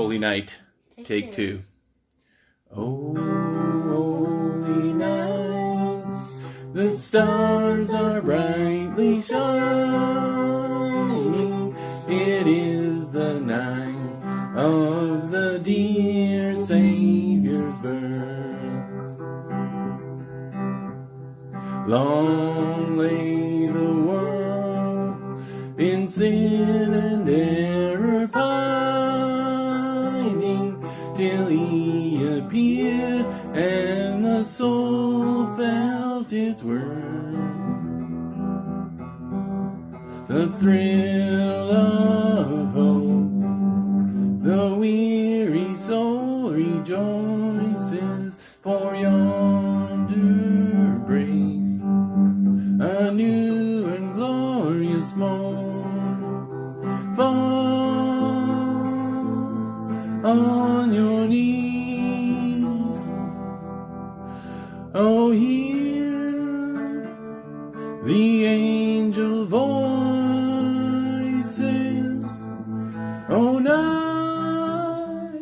Holy Night, take two. Oh, holy night, the stars are brightly shining. It is the night of the dear Savior's birth. Long lay the world in sin and error pining, till he appeared and the soul felt its worth. The thrill of hope, the weary soul rejoices, for yonder breaks a new and glorious morn. Fall on your knees, oh, hear the angel voices, oh, night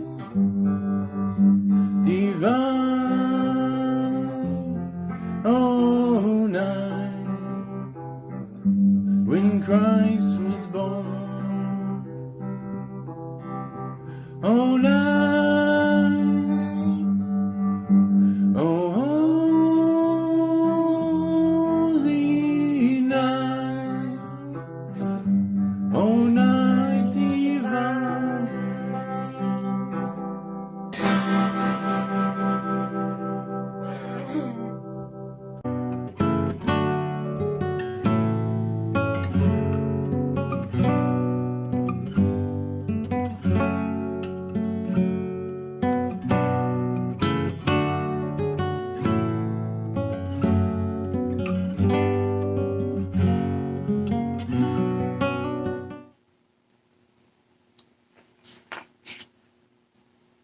divine, oh, night when Christ was born. Oh, night, oh, holy night, oh, night divine.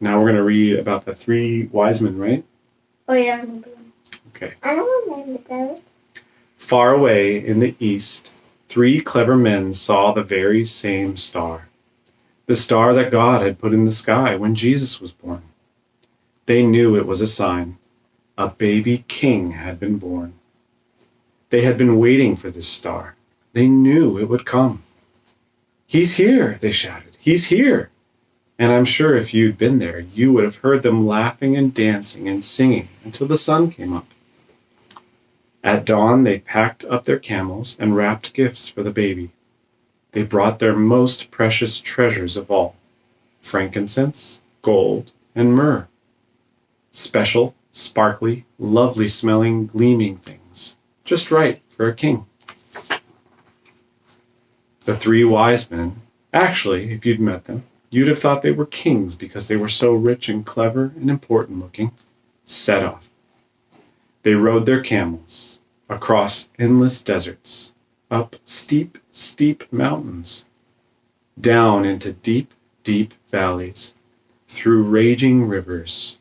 Now we're going to read about the three wise men, right? Oh, yeah, I remember them. Okay. I don't remember those. Far away in the east, three clever men saw the very same star, the star that God had put in the sky when Jesus was born. They knew it was a sign. A baby king had been born. They had been waiting for this star. They knew it would come. "He's here," they shouted. "He's here." And I'm sure if you'd been there, you would have heard them laughing and dancing and singing until the sun came up. At dawn, they packed up their camels and wrapped gifts for the baby. They brought their most precious treasures of all, frankincense, gold, and myrrh. Special, sparkly, lovely-smelling, gleaming things, just right for a king. The three wise men, actually, if you'd met them, you'd have thought they were kings because they were so rich and clever and important looking, set off. They rode their camels across endless deserts, up steep, steep mountains, down into deep, deep valleys, through raging rivers,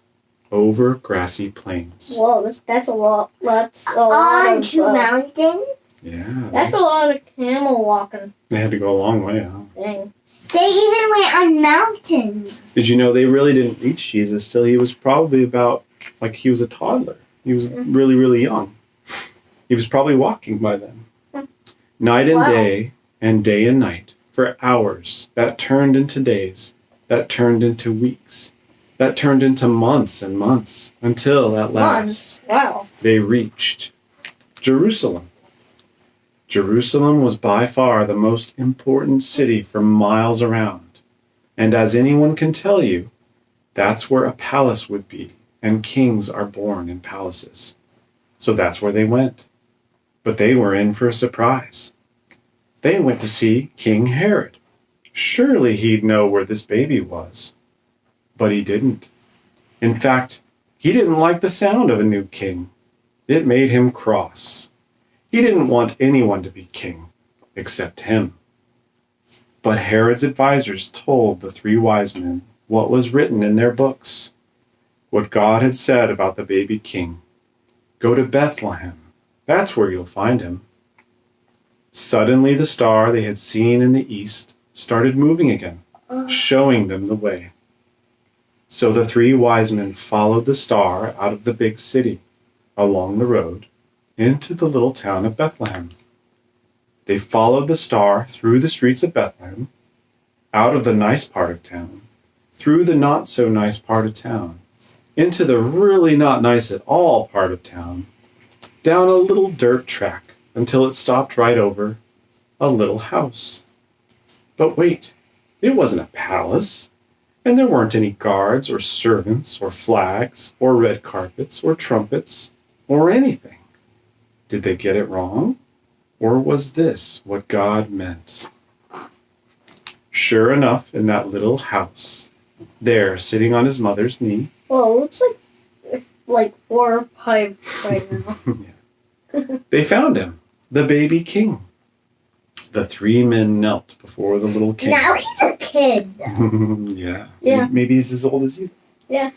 over grassy plains. Whoa, that's a lot. That's a lot of mountain. Yeah. That's a lot of camel walking. They had to go a long way, huh? Dang. They even went on mountains. Did you know they really didn't reach Jesus till he was probably about, like he was a toddler. He was really, really young. He was probably walking by then. Night and day and night, for hours. That turned into days. That turned into weeks. That turned into months and months, until at last they reached Jerusalem. Jerusalem was by far the most important city for miles around. And as anyone can tell you, that's where a palace would be, and kings are born in palaces. So that's where they went. But they were in for a surprise. They went to see King Herod. Surely he'd know where this baby was. But he didn't. In fact, he didn't like the sound of a new king. It made him cross. He didn't want anyone to be king, except him. But Herod's advisors told the three wise men what was written in their books, what God had said about the baby king. Go to Bethlehem. That's where you'll find him. Suddenly the star they had seen in the east started moving again, showing them the way. So the 3 wise men followed the star out of the big city, along the road, into the little town of Bethlehem. They followed the star through the streets of Bethlehem, out of the nice part of town, through the not so nice part of town, into the really not nice at all part of town, down a little dirt track until it stopped right over a little house. But wait, it wasn't a palace, and there weren't any guards or servants or flags or red carpets or trumpets or anything. Did they get it wrong? Or was this what God meant? Sure enough, in that little house, there, sitting on his mother's knee. Well, it looks like 4 or 5 right now. Yeah. They found him, the baby king. The 3 men knelt before the little king. Now he's a kid. Yeah. Yeah. Maybe he's as old as you. Yeah.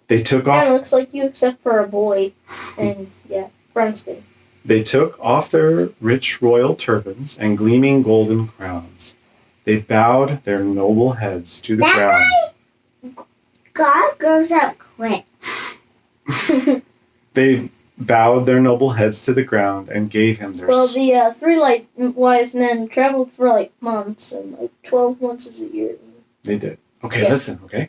They took Kind off. of looks like you, except for a boy. And yeah, brown skin. They took off their rich royal turbans and gleaming golden crowns. They bowed their noble heads to the ground. God grows up quick. They bowed their noble heads to the ground and gave him their... Well, the 3 wise men traveled for like months, and like 12 months is a year. They did. Okay, Yeah. listen, okay?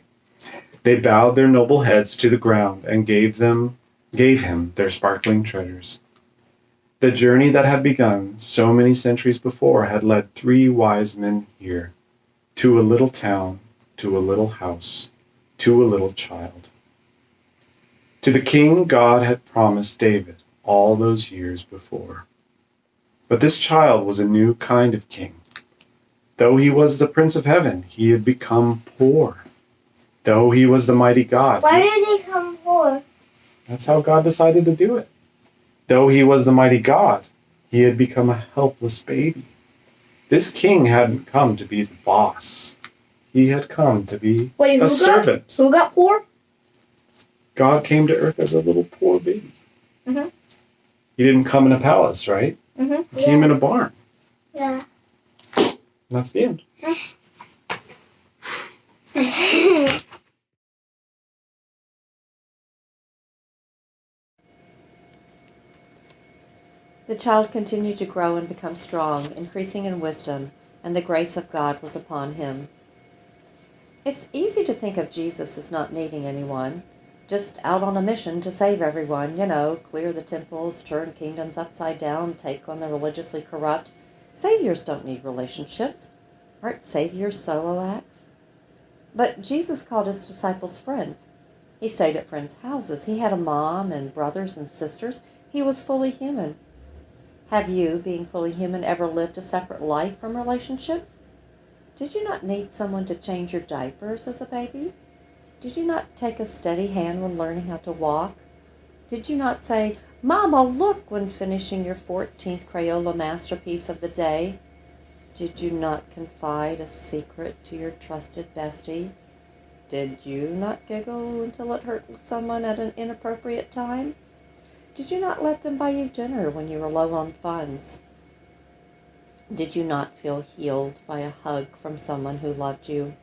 They bowed their noble heads to the ground and gave him their sparkling treasures. The journey that had begun so many centuries before had led 3 wise men here, to a little town, to a little house, to a little child. To the king God had promised David all those years before. But this child was a new kind of king. Though he was the Prince of Heaven, he had become poor. Though he was the mighty God. Why did he come poor? That's how God decided to do it. Though he was the mighty God, he had become a helpless baby. This king hadn't come to be the boss. He had come to be a servant. Who got poor? God came to earth as a little poor baby. Mhm. He didn't come in a palace, right? Mm-hmm. He came in a barn. Yeah. And that's the end. The child continued to grow and become strong, increasing in wisdom, and the grace of God was upon him. It's easy to think of Jesus as not needing anyone, just out on a mission to save everyone, clear the temples, turn kingdoms upside down, take on the religiously corrupt. Saviors don't need relationships. Aren't saviors solo acts? But Jesus called his disciples friends. He stayed at friends' houses. He had a mom and brothers and sisters. He was fully human. Have you, being fully human, ever lived a separate life from relationships? Did you not need someone to change your diapers as a baby? Did you not take a steady hand when learning how to walk? Did you not say, "Mama, look," when finishing your 14th Crayola masterpiece of the day? Did you not confide a secret to your trusted bestie? Did you not giggle until it hurt someone at an inappropriate time? Did you not let them buy you dinner when you were low on funds? Did you not feel healed by a hug from someone who loved you?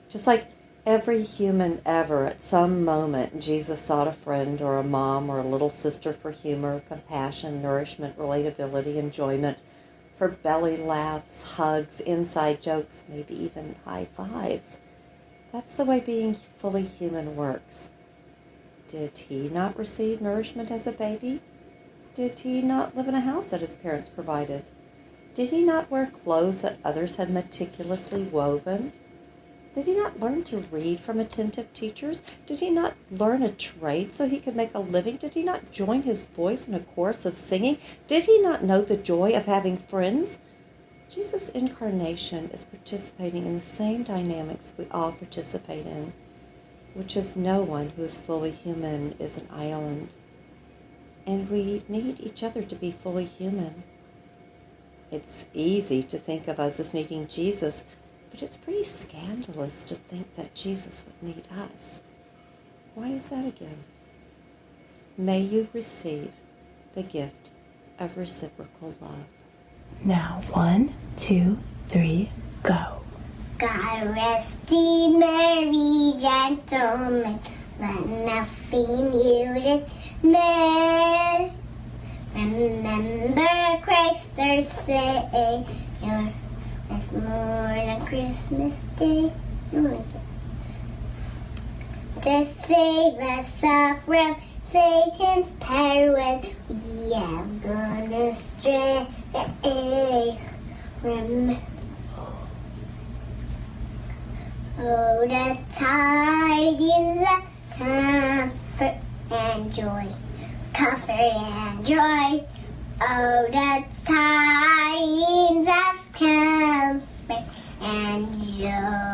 Just like every human ever, at some moment, Jesus sought a friend or a mom or a little sister for humor, compassion, nourishment, relatability, enjoyment, for belly laughs, hugs, inside jokes, maybe even high fives. That's the way being fully human works. Did he not receive nourishment as a baby? Did he not live in a house that his parents provided? Did he not wear clothes that others had meticulously woven? Did he not learn to read from attentive teachers? Did he not learn a trade so he could make a living? Did he not join his voice in a chorus of singing? Did he not know the joy of having friends? Jesus' incarnation is participating in the same dynamics we all participate in, which is no one who is fully human is an island. And we need each other to be fully human. It's easy to think of us as needing Jesus, but it's pretty scandalous to think that Jesus would need us. Why is that again? May you receive the gift of reciprocal love. Now, 1, 2, 3, go. God rest ye merry gentlemen, let nothing you dismay. Remember Christ our Savior, with more than Christmas Day. To save us from Satan's power when we have gone astray. Oh, the tidings of comfort and joy. Comfort and joy. Oh, the tidings of comfort and joy.